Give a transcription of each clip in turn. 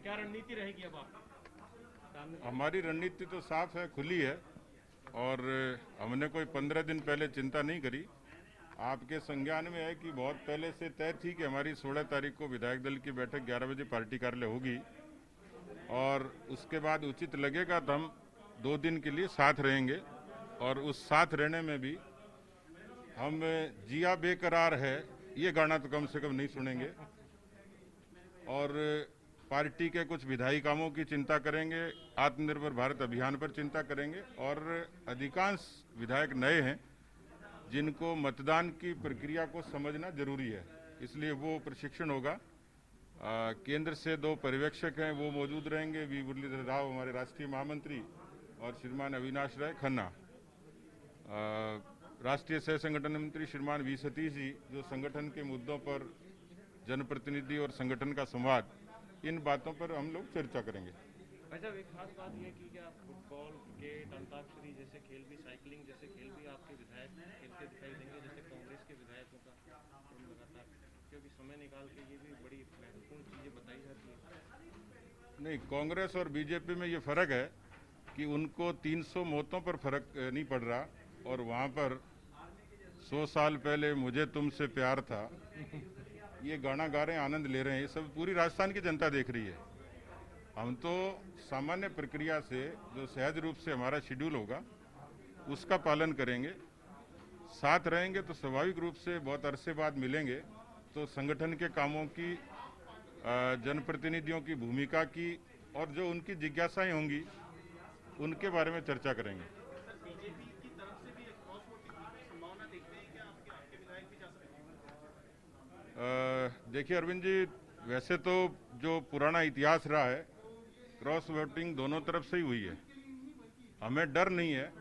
क्या रणनीति रहेगी अब आप? हमारी रणनीति तो साफ है, खुली है, और हमने कोई 15 दिन पहले चिंता नहीं करी। आपके संज्ञान में है कि बहुत पहले से तय थी कि हमारी 16 तारीख को विधायक दल की बैठक 11 बजे पार्टी कार्यालय होगी, और उसके बाद उचित लगेगा तो हम 2 दिन के लिए साथ रहेंगे। और उस साथ रहने में भी हम जिया बेकरार है ये गाना तो कम से कम नहीं सुनेंगे, और पार्टी के कुछ विधायी कामों की चिंता करेंगे, आत्मनिर्भर भारत अभियान पर चिंता करेंगे। और अधिकांश विधायक नए हैं जिनको मतदान की प्रक्रिया को समझना जरूरी है, इसलिए वो प्रशिक्षण होगा। केंद्र से 2 पर्यवेक्षक हैं, वो मौजूद रहेंगे, वी मुरलीधर राव हमारे राष्ट्रीय महामंत्री और श्रीमान अविनाश राय खन्ना। राष्ट्रीय सह संगठन मंत्री श्रीमान वी सतीश जी, जो संगठन के मुद्दों पर जनप्रतिनिधि और संगठन का संवाद, इन बातों पर हम लोग चर्चा करेंगे। अच्छा, एक खास बात यह कि क्या फुटबॉल, क्रिकेट, अंताक्षरी जैसे खेल भी, साइकिलिंग जैसे खेल भी आपके विधायक खेलते दिखाई देंगे, जैसे कांग्रेस के विधायकों का लगातार, क्योंकि समय निकाल के ये भी बड़ी महत्वपूर्ण चीजें बताई जाती है। नहीं, कांग्रेस और बीजेपी में ये फर्क है कि उनको 300 मौतों पर फर्क नहीं पड़ रहा, और वहाँ पर 100 साल पहले मुझे तुमसे प्यार था ये गाना गा रहे हैं, आनंद ले रहे हैं। ये सब पूरी राजस्थान की जनता देख रही है। हम तो सामान्य प्रक्रिया से जो सहज रूप से हमारा शेड्यूल होगा उसका पालन करेंगे, साथ रहेंगे। तो स्वाभाविक रूप से बहुत अरसे बाद मिलेंगे तो संगठन के कामों की, जनप्रतिनिधियों की भूमिका की, और जो उनकी जिज्ञासाएं होंगी उनके बारे में चर्चा करेंगे। बीजेपी की तरफ से भी क्रॉस वोटिंग की संभावना देखते हैं कि आपके विधायक भी जा सकते हैं? देखिए अरविंद जी, वैसे तो जो पुराना इतिहास रहा है, क्रॉस वोटिंग दोनों तरफ से ही हुई है। हमें डर नहीं है,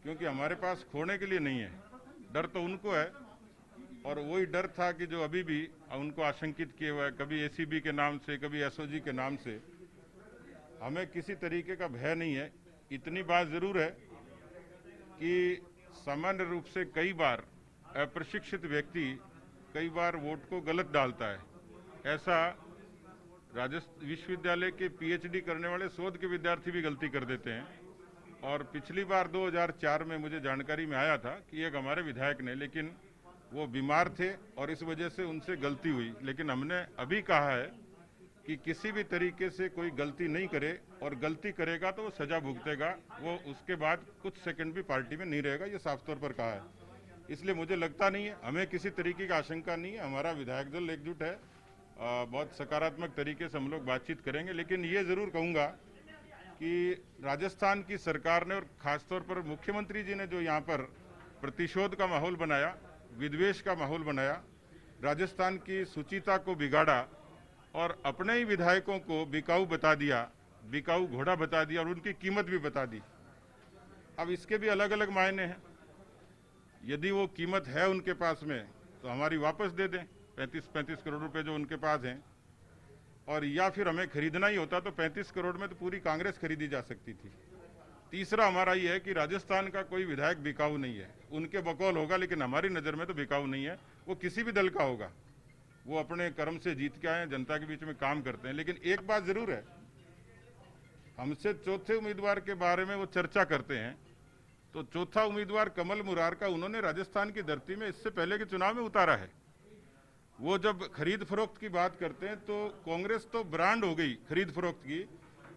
क्योंकि हमारे पास खोने के लिए नहीं है। डर तो उनको है, और वही डर था कि जो अभी भी उनको आशंकित किए हुआ है, कभी एसीबी के नाम से, कभी एसओजी के नाम से। हमें किसी तरीके का भय नहीं है। इतनी बात जरूर है कि सामान्य रूप से कई बार अप्रशिक्षित व्यक्ति कई बार वोट को गलत डालता है। ऐसा राजस्थान विश्वविद्यालय के पीएचडी करने वाले शोध के विद्यार्थी भी गलती कर देते हैं। और पिछली बार 2004 में मुझे जानकारी में आया था कि एक हमारे विधायक ने, लेकिन वो बीमार थे और इस वजह से उनसे गलती हुई। लेकिन हमने अभी कहा है कि किसी भी तरीके से कोई गलती नहीं करे, और गलती करेगा तो वो सजा भुगतेगा। वो उसके बाद कुछ सेकंड भी पार्टी में नहीं रहेगा, ये साफ तौर पर कहा है। इसलिए मुझे लगता नहीं है, हमें किसी तरीके की आशंका नहीं है। हमारा विधायक दल एकजुट है, बहुत सकारात्मक तरीके से हम लोग बातचीत करेंगे। लेकिन ये जरूर कहूँगा कि राजस्थान की सरकार ने और खासतौर पर मुख्यमंत्री जी ने जो यहाँ पर प्रतिशोध का माहौल बनाया, विद्वेष का माहौल बनाया, राजस्थान की शुचिता को बिगाड़ा, और अपने ही विधायकों को बिकाऊ बता दिया, बिकाऊ घोड़ा बता दिया, और उनकी कीमत भी बता दी। अब इसके भी अलग अलग मायने हैं। यदि वो कीमत है उनके पास में तो हमारी वापस दे दें 35 करोड़ रुपए जो उनके पास हैं, और या फिर हमें खरीदना ही होता तो 35 करोड़ में तो पूरी कांग्रेस खरीदी जा सकती थी। तीसरा हमारा ये है कि राजस्थान का कोई विधायक बिकाऊ नहीं है। उनके बकौल होगा, लेकिन हमारी नज़र में तो बिकाऊ नहीं है। वो किसी भी दल का होगा, वो अपने कर्म से जीत के आए, जनता के बीच में काम करते हैं। लेकिन एक बात जरूर है, हमसे चौथे उम्मीदवार के बारे में वो चर्चा करते हैं, तो चौथा उम्मीदवार कमल मुरार का उन्होंने राजस्थान की धरती में इससे पहले के चुनाव में उतारा है। वो जब खरीद फरोख्त की बात करते हैं तो कांग्रेस तो ब्रांड हो गई खरीद फरोख्त की।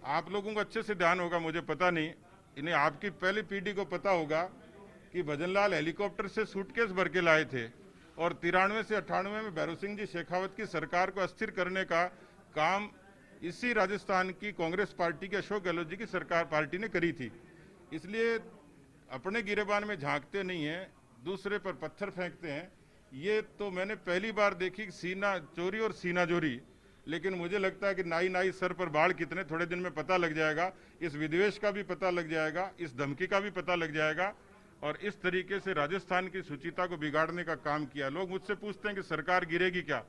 आप लोगों को अच्छे से ध्यान होगा, मुझे पता नहीं, इन्हें आपकी पहली पीढ़ी को पता होगा कि भजनलाल हेलीकॉप्टर से सूटकेस भर के लाए थे, और 93 से 98 में भैरव सिंह जी शेखावत की सरकार को अस्थिर करने का काम इसी राजस्थान की कांग्रेस पार्टी के अशोक गहलोत जी की सरकार पार्टी ने करी थी। इसलिए अपने गिरेबान में झांकते नहीं हैं, दूसरे पर पत्थर फेंकते हैं। ये तो मैंने पहली बार देखी, सीना चोरी और सीना जोरी। लेकिन मुझे लगता है कि नाई नाई सर पर बाढ़ कितने, थोड़े दिन में पता लग जाएगा। इस विद्वेष का भी पता लग जाएगा, इस धमकी का भी पता लग जाएगा। और इस तरीके से राजस्थान की शुचिता को बिगाड़ने का काम किया। लोग मुझसे पूछते हैं कि सरकार गिरेगी क्या?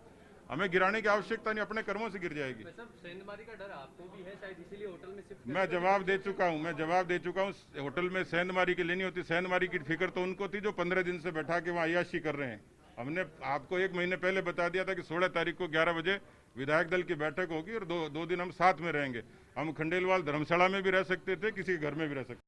हमें गिराने की आवश्यकता नहीं, अपने कर्मों से गिर जाएगी। सेंधमारी का डर आपको भी है शायद, इसीलिए होटल में शिफ्ट। मैं जवाब दे चुका हूँ। होटल में सेंधमारी की लेनी होती, सेंधमारी की फिक्र तो उनको थी जो 15 दिन से बैठा के वहाँ अय्याशी कर रहे हैं। हमने आपको 1 महीने पहले बता दिया था कि 16 तारीख को 11 बजे विधायक दल की बैठक होगी और दो दिन हम साथ में रहेंगे। हम खंडेलवाल धर्मशाला में भी रह सकते थे, किसी के घर में भी रह सकते।